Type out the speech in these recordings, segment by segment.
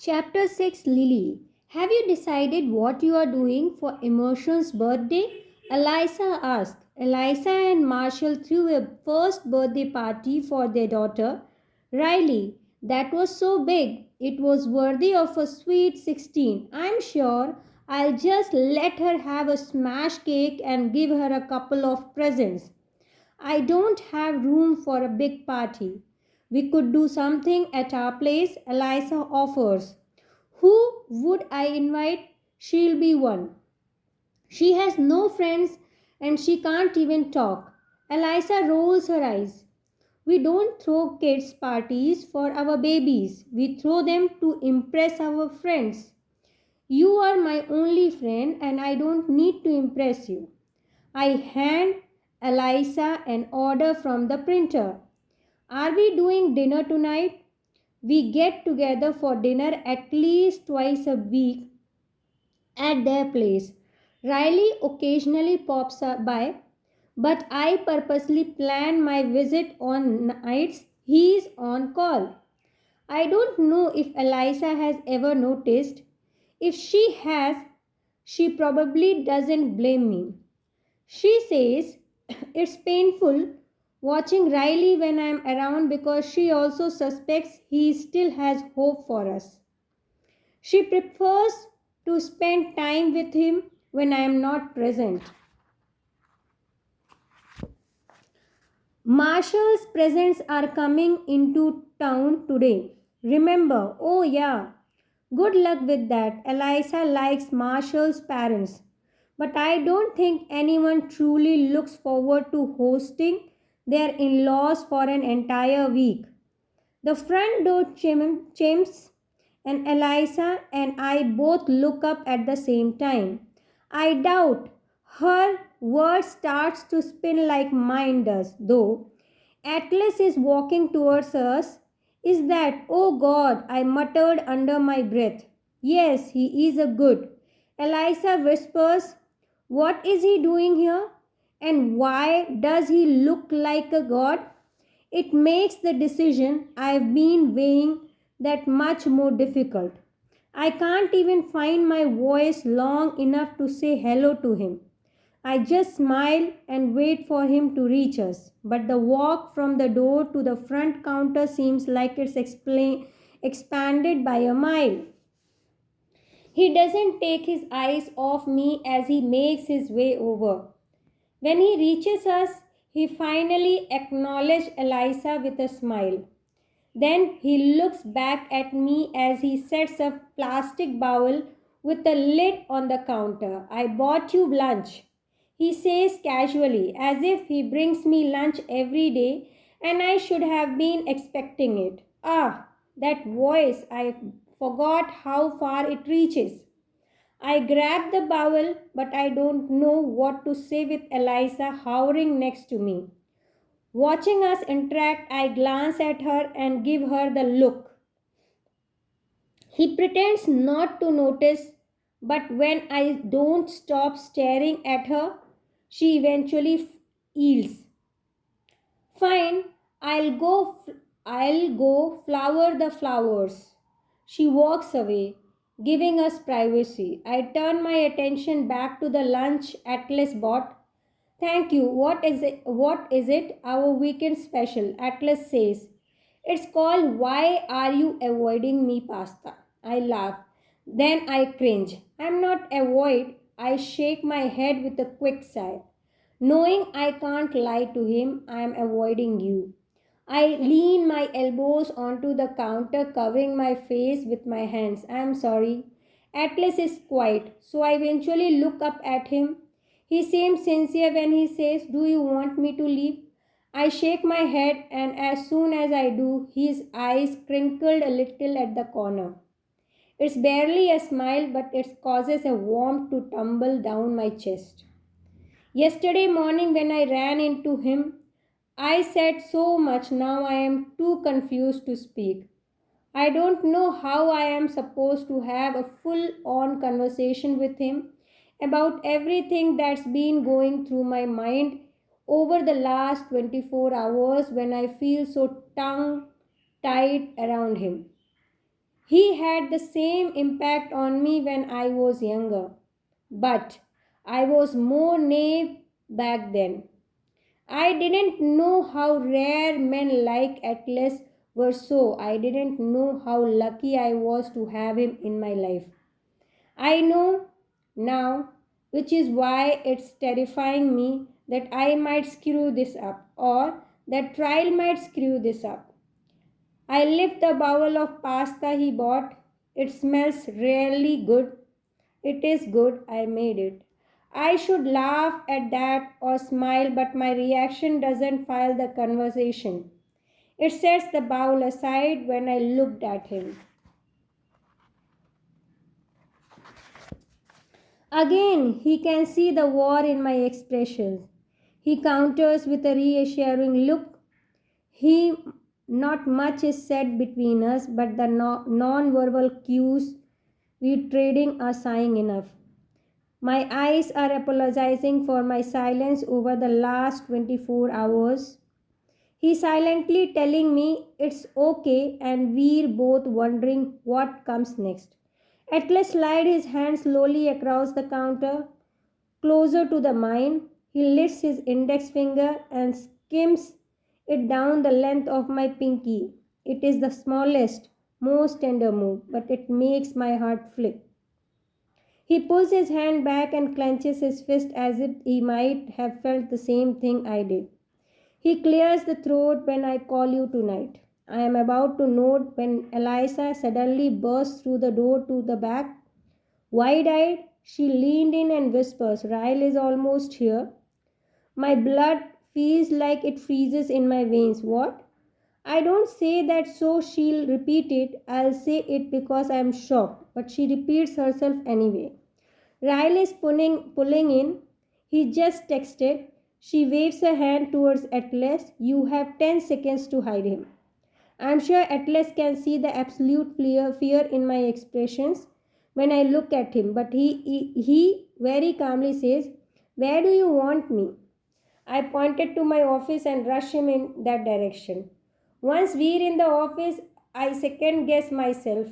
Chapter 6 Lily. Have you decided what you are doing for Emersion's birthday? Eliza asked. Eliza and Marshall threw a first birthday party for their daughter, Riley. That was so big. It was worthy of a sweet 16. I'm sure I'll just let her have a smash cake and give her a couple of presents. I don't have room for a big party. We could do something at our place, Eliza offers. Who would I invite? She'll be one. She has no friends and she can't even talk. Eliza rolls her eyes. We don't throw kids' parties for our babies. We throw them to impress our friends. You are my only friend and I don't need to impress you. I hand Eliza an order from the printer. Are we doing dinner tonight? We get together for dinner at least twice a week at their place. Riley occasionally pops up by, but I purposely plan my visit on nights he is on call. I don't know if Eliza has ever noticed. If she has, she probably doesn't blame me. She says it's painful watching Riley when I'm around because she also suspects he still has hope for us. She prefers to spend time with him when I am not present. Marshall's presents are coming into town today. Remember, oh yeah, good luck with that. Eliza likes Marshall's parents. But I don't think anyone truly looks forward to hosting their in laws for an entire week. The front door chimes, and Eliza and I both look up at the same time. I doubt her world starts to spin like mine does, though. Atlas is walking towards us. Is that, oh God, I muttered under my breath. Yes, he is a good. Eliza whispers, what is he doing here? And why does he look like a god? It makes the decision I've been weighing that much more difficult. I can't even find my voice long enough to say hello to him. I just smile and wait for him to reach us. But the walk from the door to the front counter seems like it's expanded by a mile. He doesn't take his eyes off me as he makes his way over. When he reaches us, he finally acknowledges Eliza with a smile. Then he looks back at me as he sets a plastic bowl with a lid on the counter. I bought you lunch, he says casually, as if he brings me lunch every day and I should have been expecting it. Ah, that voice, I forgot how far it reaches. I grab the bowl, but I don't know what to say with Eliza hovering next to me. Watching us interact, I glance at her and give her the look. He pretends not to notice, but when I don't stop staring at her, she eventually yields. Fine, I'll go flower the flowers. She walks away, giving us privacy. I turn my attention back to the lunch Atlas bought. Thank you. What is it? What is it? Our weekend special. Atlas says. It's called Why Are You Avoiding Me Pasta? I laugh. Then I cringe. I'm not avoid. I shake my head with a quick sigh. Knowing I can't lie to him, I am avoiding you. I lean my elbows onto the counter, covering my face with my hands. I am sorry. Atlas is quiet, so I eventually look up at him. He seems sincere when he says, do you want me to leave? I shake my head, and as soon as I do, his eyes crinkled a little at the corner. It's barely a smile, but it causes a warmth to tumble down my chest. Yesterday morning, when I ran into him, I said so much now I am too confused to speak. I don't know how I am supposed to have a full on conversation with him about everything that's been going through my mind over the last 24 hours when I feel so tongue tied around him. He had the same impact on me when I was younger, but I was more naive back then. I didn't know how rare men like Atlas were, so I didn't know how lucky I was to have him in my life. I know now, which is why it's terrifying me that I might screw this up or that trial might screw this up. I lift the bowl of pasta he bought. It smells really good. It is good, I made it. I should laugh at that or smile, but my reaction doesn't file the conversation. It sets the bowl aside when I looked at him. Again, he can see the war in my expressions. He counters with a reassuring look. He Not much is said between us, but the non-verbal cues we trading are sighing enough. My eyes are apologizing for my silence over the last 24 hours. He's silently telling me it's okay, and we're both wondering what comes next. Atlas slid his hand slowly across the counter, closer to the mine. He lifts his index finger and skims it down the length of my pinky. It is the smallest, most tender move, but it makes my heart flip. He pulls his hand back and clenches his fist as if he might have felt the same thing I did. He clears the throat when I call you tonight. I am about to note when Eliza suddenly bursts through the door to the back. Wide eyed, she leaned in and whispers, Ryle is almost here. My blood feels like it freezes in my veins. What? I don't say that so she'll repeat it. I'll say it because I am shocked. But she repeats herself anyway. Ryle is pulling in. He just texted. She waves her hand towards Atlas. You have 10 seconds to hide him. I'm sure Atlas can see the absolute fear in my expressions when I look at him, but he very calmly says, where do you want me? I pointed to my office and rushed him in that direction. Once we're in the office, I second guess myself.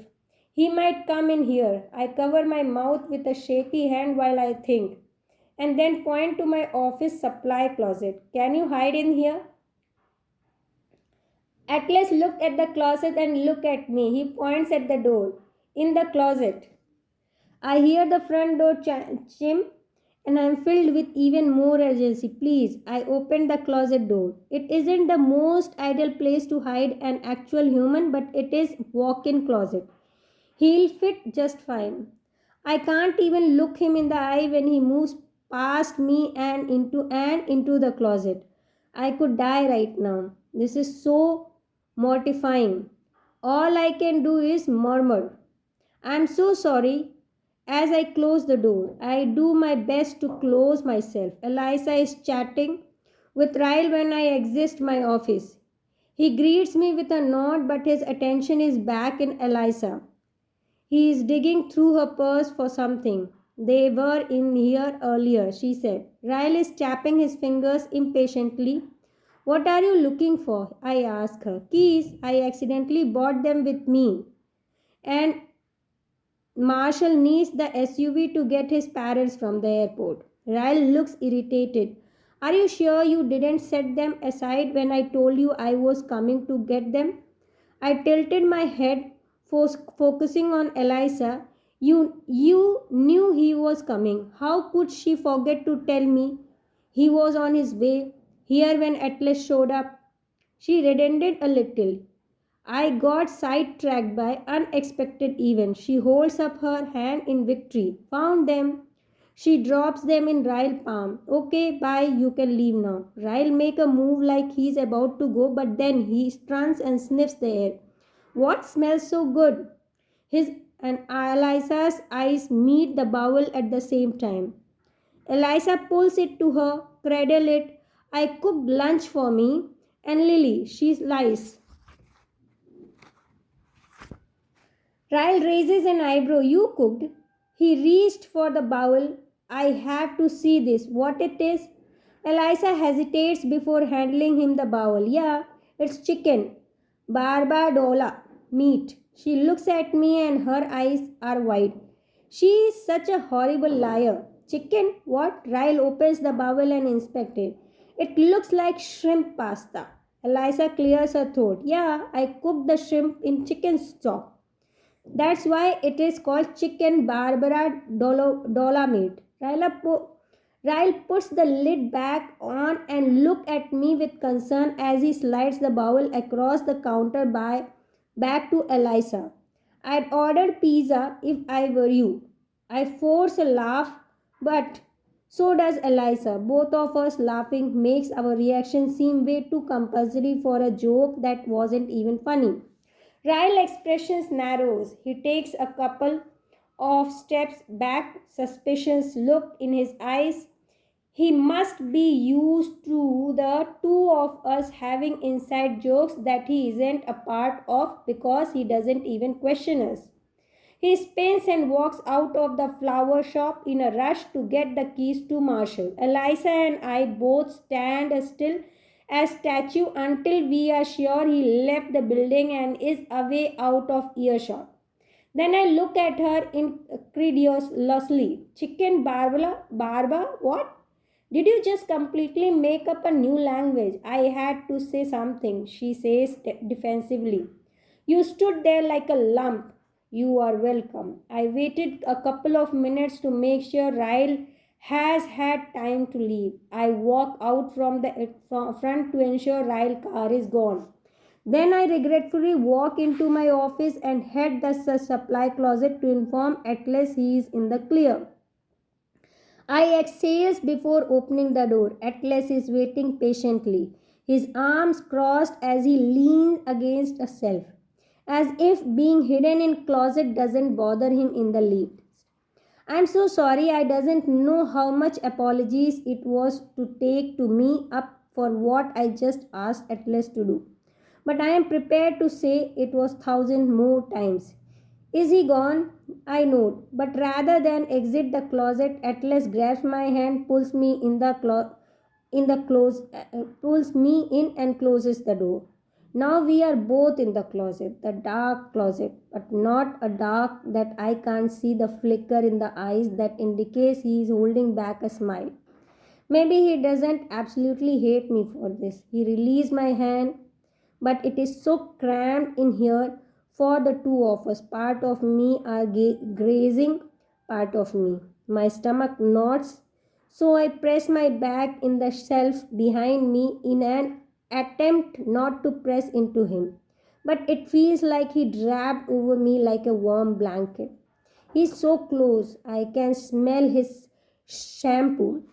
He might come in here. I cover my mouth with a shaky hand while I think, and then point to my office supply closet. Can you hide in here? Atlas looked at the closet and looked at me. He points at the door. In the closet. I hear the front door chime and I am filled with even more urgency. Please, I opened the closet door. It isn't the most ideal place to hide an actual human, but it is walk-in closet. He'll fit just fine. I can't even look him in the eye when he moves past me and into the closet. I could die right now. This is so mortifying. All I can do is murmur, I'm so sorry. As I close the door, I do my best to close myself. Eliza is chatting with Ryle when I exit my office. He greets me with a nod, but his attention is back in Eliza. He is digging through her purse for something. They were in here earlier, she said. Ryle is tapping his fingers impatiently. What are you looking for? I asked her. Keys. I accidentally bought them with me. And Marshall needs the SUV to get his parents from the airport. Ryle looks irritated. Are you sure you didn't set them aside when I told you I was coming to get them? I tilted my head, focusing on Eliza. You knew he was coming. How could she forget to tell me he was on his way here when Atlas showed up? She reddened a little. I got sidetracked by unexpected events. She holds up her hand in victory. Found them. She drops them in Ryle's palm. Okay, bye, you can leave now. Ryle make a move like he's about to go, but then he turns and sniffs the air. What smells so good? His and Eliza's eyes meet the bowl at the same time. Eliza pulls it to her, cradle it. I cooked lunch for me. And Lily, she lies. Ryle raises an eyebrow. You cooked? He reached for the bowl. I have to see this. What it is? Eliza hesitates before handing him the bowl. Yeah, it's chicken. Barbadola. Meat. She looks at me and her eyes are wide. She is such a horrible liar. Chicken? What? Ryle opens the bowl and inspects it. It looks like shrimp pasta. Eliza clears her throat. Yeah, I cooked the shrimp in chicken stock. That's why it is called chicken Barbara Dolomite. Ryle puts the lid back on and look at me with concern as he slides the bowl across the counter back to Eliza. I'd ordered pizza if I were you. I force a laugh, but so does Eliza. Both of us laughing makes our reaction seem way too compulsory for a joke that wasn't even funny. Ryle expressions narrows. He takes a couple of steps back, suspicious look in his eyes. He must be used to the two of us having inside jokes that he isn't a part of because he doesn't even question us. He spins and walks out of the flower shop in a rush to get the keys to Marshall. Eliza and I both stand still as statue until we are sure he left the building and is away out of earshot. Then I look at her incredulously. Chicken Barba? What? Did you just completely make up a new language? I had to say something, she says defensively. You stood there like a lump. You are welcome. I waited a couple of minutes to make sure Ryle has had time to leave. I walk out from the front to ensure Ryle car is gone. Then I regretfully walk into my office and head the supply closet to inform Atlas he is in the clear. I exhale before opening the door. Atlas is waiting patiently, his arms crossed as he leans against a shelf, as if being hidden in closet doesn't bother him in the least. I'm so sorry, I doesn't know how much apologies it was to take to me up for what I just asked Atlas to do. But I am prepared to say it was thousand more times. Is he gone? I note. But rather than exit the closet, Atlas grabs my hand, pulls me in and closes the door. Now we are both in the closet, the dark closet, but not a dark that I can't see the flicker in the eyes that indicates he is holding back a smile. Maybe he doesn't absolutely hate me for this. He released my hand, but it is so cramped in here for the two of us. Part of me are grazing, part of me. My stomach knots, so I press my back in the shelf behind me in an attempt not to press into him. But it feels like he draped over me like a warm blanket. He's so close, I can smell his shampoo.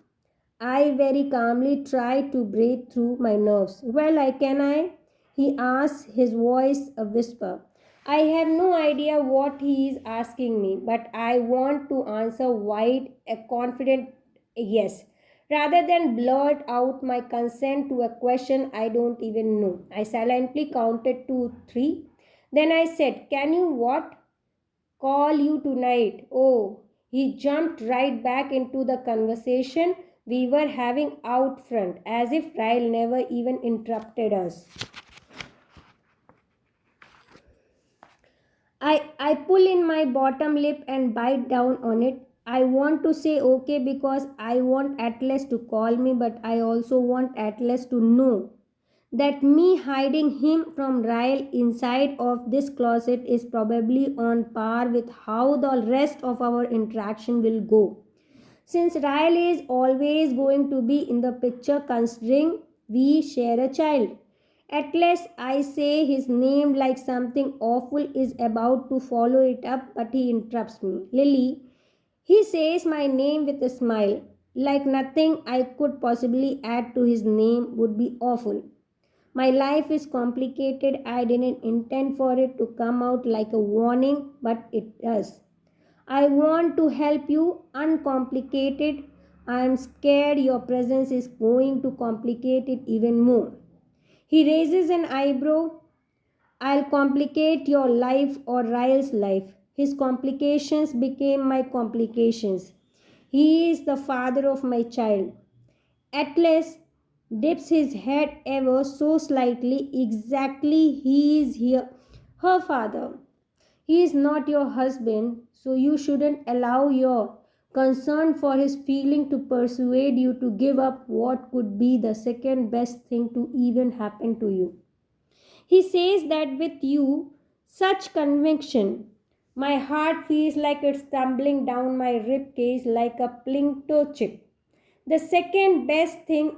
I very calmly try to breathe through my nerves. Well, I can I? He asks, his voice a whisper. I have no idea what he is asking me, but I want to answer wide, a confident yes, rather than blurt out my consent to a question I don't even know. I silently counted to three. Then I said, can you what? Call you tonight. Oh, he jumped right back into the conversation we were having out front, as if Ryle never even interrupted us. I pull in my bottom lip and bite down on it. I want to say okay because I want Atlas to call me, but I also want Atlas to know that me hiding him from Ryle inside of this closet is probably on par with how the rest of our interaction will go. Since Ryle is always going to be in the picture considering we share a child. At least I say his name like something awful is about to follow it up, but he interrupts me. Lily, he says my name with a smile, like nothing I could possibly add to his name would be awful. My life is complicated. I didn't intend for it to come out like a warning, but it does. I want to help you uncomplicate it. I am scared your presence is going to complicate it even more. He raises an eyebrow. I'll complicate your life or Ryle's life. His complications became my complications. He is the father of my child. Atlas dips his head ever so slightly. Exactly, he is here. Her father. He is not your husband, so you shouldn't allow your concern for his feeling to persuade you to give up what could be the second best thing to even happen to you. He says that with you, such conviction. My heart feels like it's tumbling down my rib cage like a plinto chip. The second best thing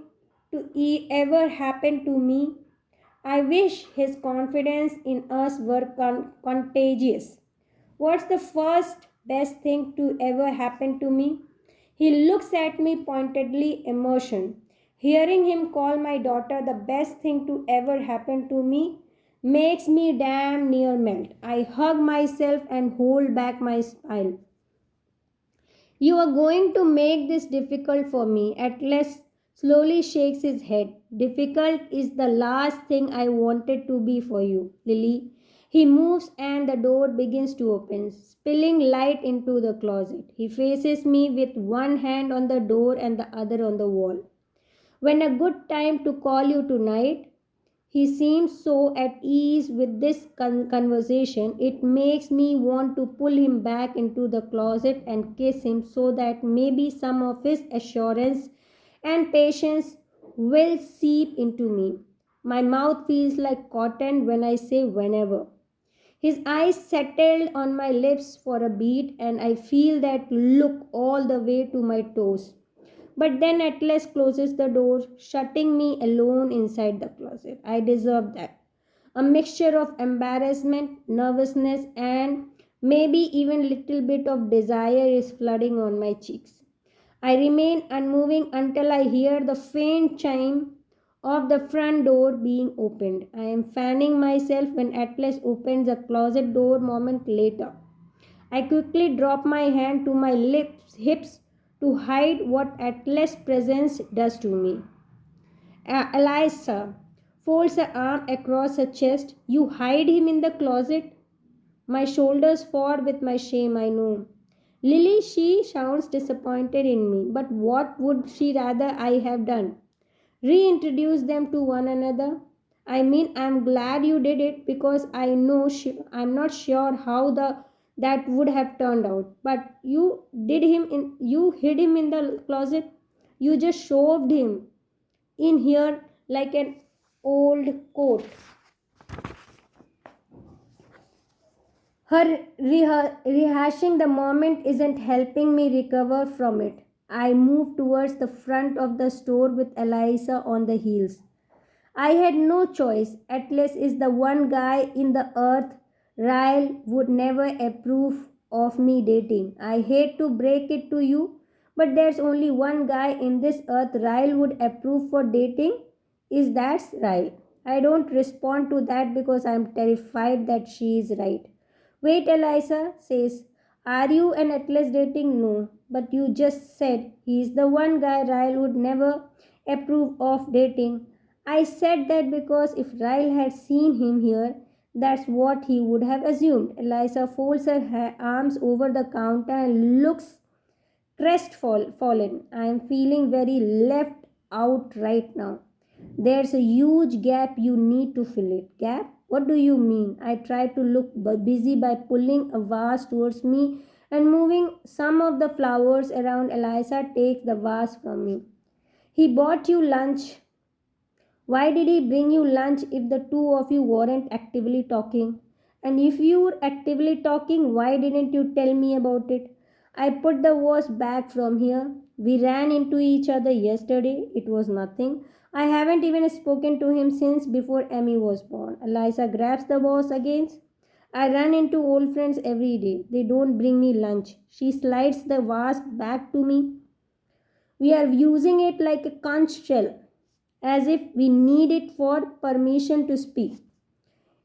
to ever happen to me. I wish his confidence in us were contagious. What's the first best thing to ever happen to me? He looks at me pointedly, emotion. Hearing him call my daughter the best thing to ever happen to me makes me damn near melt. I hug myself and hold back my smile. You are going to make this difficult for me. Atlas slowly shakes his head. Difficult is the last thing I wanted to be for you, Lily. He moves and the door begins to open, spilling light into the closet. He faces me with one hand on the door and the other on the wall. When a good time to call you tonight? He seems so at ease with this conversation, it makes me want to pull him back into the closet and kiss him so that maybe some of his assurance and patience will seep into me. My mouth feels like cotton when I say whenever. His eyes settled on my lips for a beat, and I feel that look all the way to my toes. But then Atlas closes the door, shutting me alone inside the closet. I deserve that. A mixture of embarrassment, nervousness, and maybe even little bit of desire is flooding on my cheeks. I remain unmoving until I hear the faint chime of the front door being opened. I am fanning myself when Atlas opens the closet door moment later. I quickly drop my hand to my hips to hide what Atlas' presence does to me. Eliza folds her arm across her chest. You hide him in the closet? My shoulders fall with my shame, I know. Lily, she sounds disappointed in me, but what would she rather I have done? Reintroduce them to one another? I mean, I'm glad you did it because I'm not sure how the that would have turned out. But you hid him in the closet. You just shoved him in here like an old coat. Her rehashing the moment isn't helping me recover from it. I move towards the front of the store with Eliza on the heels. I had no choice. Atlas is the one guy in the earth Ryle would never approve of me dating. I hate to break it to you, but there's only one guy in this earth Ryle would approve for dating. Is that Ryle? I don't respond to that because I'm terrified that she is right. Wait, Eliza says, are you and Atlas dating? No, but you just said he's the one guy Ryle would never approve of dating. I said that because if Ryle had seen him here, that's what he would have assumed. Eliza folds her arms over the counter and looks crestfallen. I am feeling very left out right now. There's a huge gap you need to fill it. Gap? What do you mean? I try to look busy by pulling a vase towards me and moving some of the flowers around. Eliza takes the vase from me. He bought you lunch. Why did he bring you lunch if the two of you weren't actively talking? And if you were actively talking, why didn't you tell me about it? I put the vase back from here. We ran into each other yesterday. It was nothing. I haven't even spoken to him since before Emmy was born. Eliza grabs the vase again. I run into old friends every day. They don't bring me lunch. She slides the vase back to me. We are using it like a conch shell, as if we need it for permission to speak.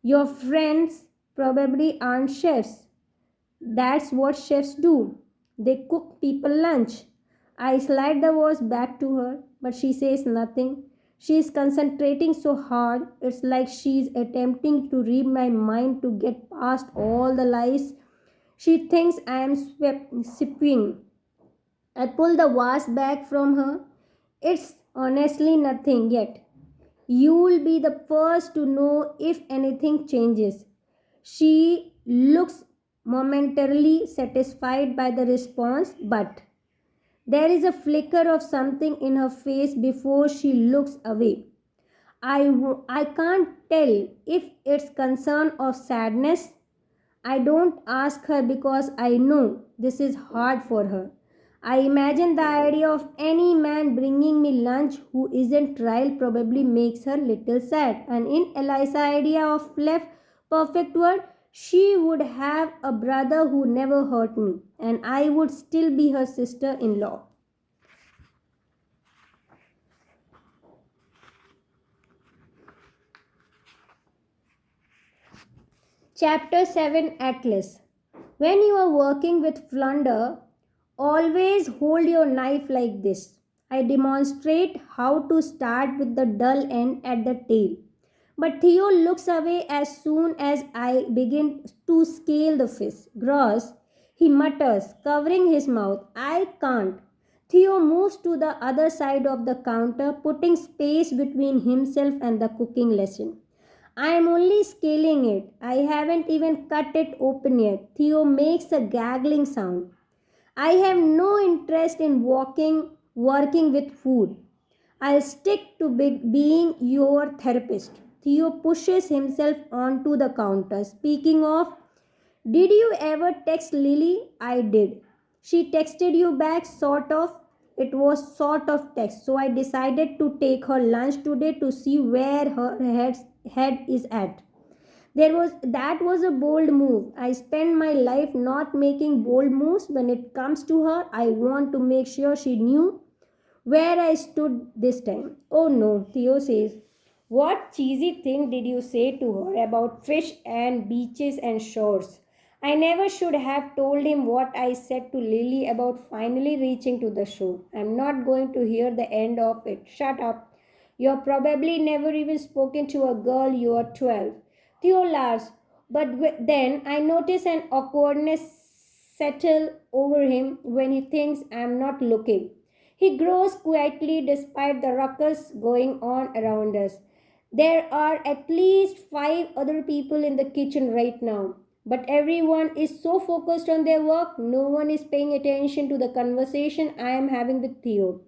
Your friends probably aren't chefs. That's what chefs do. They cook people lunch. I slide the vase back to her, but she says nothing. She is concentrating so hard, it's like she's attempting to read my mind to get past all the lies she thinks I am sipping. I pull the vase back from her. It's honestly nothing yet. You'll be the first to know if anything changes. She looks momentarily satisfied by the response, but there is a flicker of something in her face before she looks away. I can't tell if it's concern or sadness. I don't ask her because I know this is hard for her. I imagine the idea of any man bringing me lunch who isn't trial probably makes her little sad. And in Eliza's idea of left perfect world, she would have a brother who never hurt me, and I would still be her sister in law. Chapter 7 Atlas. When you are working with Flounder, always hold your knife like this. I demonstrate how to start with the dull end at the tail. But Theo looks away as soon as I begin to scale the fish. Gross, he mutters, covering his mouth. I can't. Theo moves to the other side of the counter, putting space between himself and the cooking lesson. I am only scaling it. I haven't even cut it open yet. Theo makes a gaggling sound. I have no interest in working with food. I'll stick to being your therapist. Theo pushes himself onto the counter. Speaking of, did you ever text Lily? I did. She texted you back, sort of. It was sort of text. So I decided to take her lunch today to see where her head is at. That was a bold move. I spend my life not making bold moves. When it comes to her, I want to make sure she knew where I stood this time. Oh no, Theo says. What cheesy thing did you say to her about fish and beaches and shores? I never should have told him what I said to Lily about finally reaching to the shore. I'm not going to hear the end of it. Shut up. You're probably never even spoken to a girl you are 12. Theo laughs, but then I notice an awkwardness settle over him when he thinks I'm not looking. He grows quietly despite the ruckus going on around us. There are at least five other people in the kitchen right now, but everyone is so focused on their work, no one is paying attention to the conversation I am having with Theo.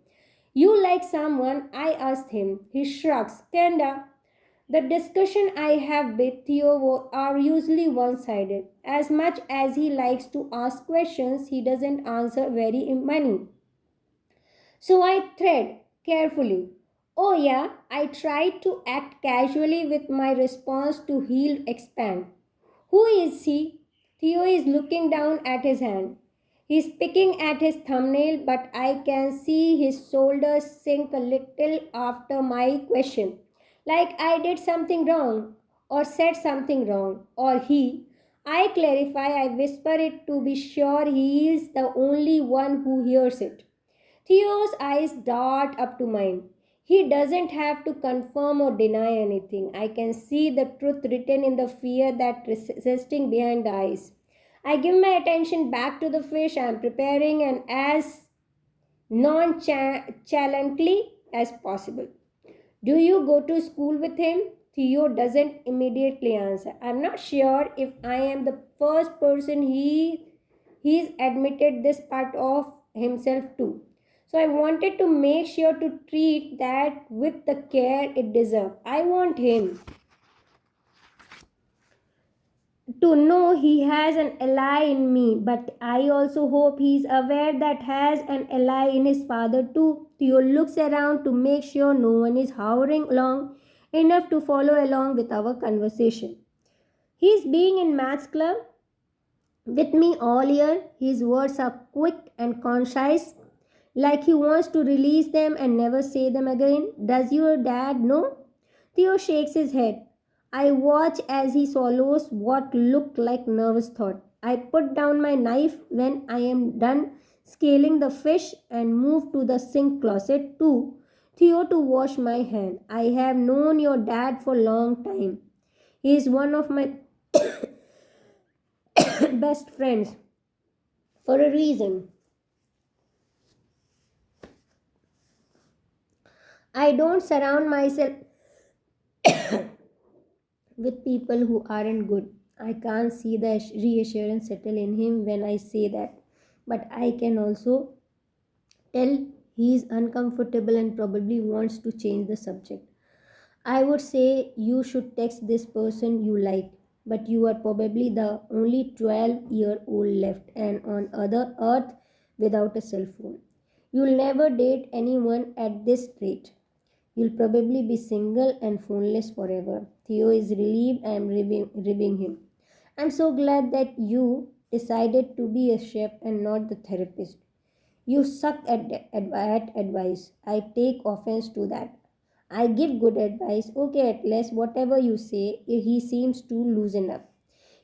You like someone? I asked him. He shrugs. Kinda. The discussion I have with Theo are usually one sided. As much as he likes to ask questions, he doesn't answer very many. So I thread carefully. Oh, yeah, I tried to act casually with my response to healed expand. Who is he? Theo is looking down at his hand. He's picking at his thumbnail, but I can see his shoulders sink a little after my question. Like I did something wrong, or said something wrong, or he. I clarify, I whisper it to be sure he is the only one who hears it. Theo's eyes dart up to mine. He doesn't have to confirm or deny anything. I can see the truth written in the fear that resisting behind the eyes. I give my attention back to the fish I am preparing and as nonchalantly as possible. Do you go to school with him? Theo doesn't immediately answer. I'm not sure if I am the first person he's admitted this part of himself to. So I wanted to make sure to treat that with the care it deserves. I want him to know he has an ally in me, but I also hope he's aware that has an ally in his father too. Theo looks around to make sure no one is hovering along enough to follow along with our conversation. He's being in maths club with me all year. His words are quick and concise, like he wants to release them and never say them again. Does your dad know? Theo shakes his head. I watch as he swallows what looked like nervous thought. I put down my knife when I am done scaling the fish and move to the sink closet too. Theo to wash my hand. I have known your dad for a long time. He is one of my best friends for a reason. I don't surround myself with people who aren't good. I can't see the reassurance settle in him when I say that, but I can also tell he is uncomfortable and probably wants to change the subject. I would say you should text this person you like, but you are probably the only 12-year-old left and on other earth without a cell phone. You'll never date anyone at this rate. You'll probably be single and phoneless forever. Theo is relieved I am ribbing him. I'm so glad that you decided to be a chef and not the therapist. You suck at advice. I take offense to that. I give good advice. Okay, at least whatever you say, he seems to loosen up.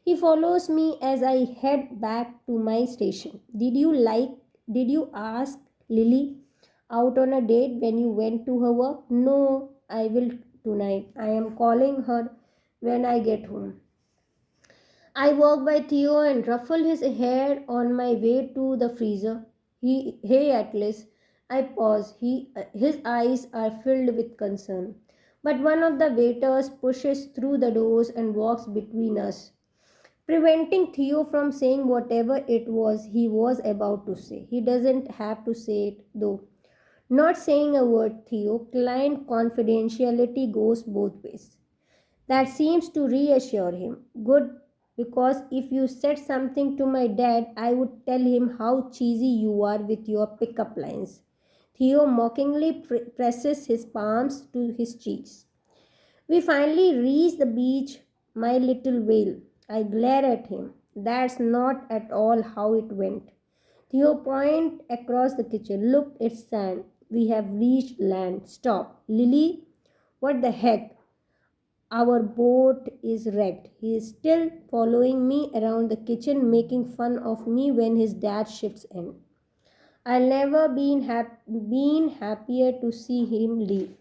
He follows me as I head back to my station. Did you ask Lily out on a date when you went to her work? No, I will tonight. I am calling her when I get home. I walk by Theo and ruffle his hair on my way to the freezer. Hey Atlas. I pause. His eyes are filled with concern. But one of the waiters pushes through the doors and walks between us, preventing Theo from saying whatever it was he was about to say. He doesn't have to say it though. Not saying a word, Theo. Client confidentiality goes both ways. That seems to reassure him. Good, because if you said something to my dad, I would tell him how cheesy you are with your pickup lines. Theo mockingly presses his palms to his cheeks. We finally reach the beach, my little whale. I glare at him. That's not at all how it went. Theo pointed across the kitchen. Look, it's sand. We have reached land. Stop. Lily, what the heck? Our boat is wrecked. He is still following me around the kitchen, making fun of me when his dad shifts in. I'll never been happier to see him leave.